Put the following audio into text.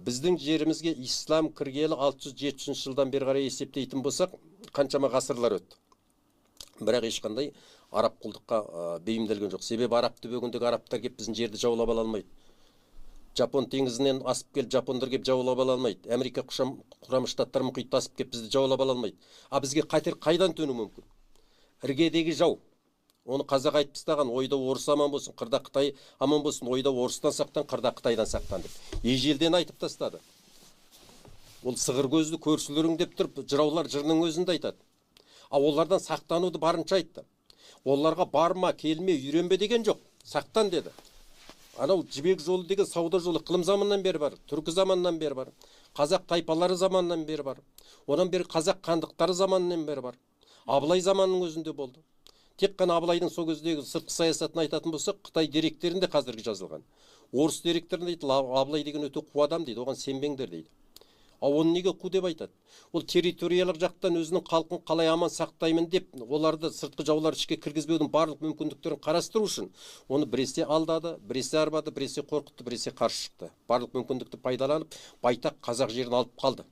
Біздің жерімізге ислам кіргелі 600-700 жылдан бері қарай есептейтін болсақ, қаншама ғасырлар өтті. Бірақ ешқандай араб құлдыққа бейімделген жоқ. Себебі араб түбегіндегі арабтар кеп біздің жерді жаулап ала алмайды. Жапон теңізінен асып келіп жапондар кеп жаулап ала алмайды. Америка құрама штаттар мұхитты асып кеп бізді жаулап ала алмайды. А бізге қатер қайдан төнуі мүмкін? Іргедегі жау. Оны қазақ айтып тастаған, ойда орыс аман болсын, қырда Қытай аман болсын, ойда орыстан сақтан, қырда Қытайдан сақтан деп. Ежелден айтып тастады. Ол сығыр көзді көршілерің деп тұрып, жыраулар жырының өзінде айтады. А олардан сақтануды барынша айтты. Оларға барма, келме, үйренбе деген жоқ. Сақтан деді. Анау жібек жолы деген сауда жолы қылым заманнан бері бар, түркі заманнан бері бар, қазақ тайпалары заманынан бері бар. Онан бері қазақ хандықтары заманынан бері бар. Абылай заманының өзінде болды. Тек қана Абылайдың сол кездегі сыртқы саясатын айтатын болсақ, Қытай деректерінде қазіргі жазылған. Орыс деректерінде дейді, Абылай деген өте қу адам дейді, оған сенбеңдер дейді. Оны неге қу деп айтады? Ол территориялық жақтан өзінің халқын қалай аман сақтаймын деп, оларды сыртқы жаулар ішке кіргізбеудің барлық мүмкіндіктерін қарастыру үшін, оны біресе алдады, біресе арбады, біресе қорқытты, біресе қарсы шықты. Барлық мүмкіндікті пайдаланып, байтақ қазақ жерін алып қалды.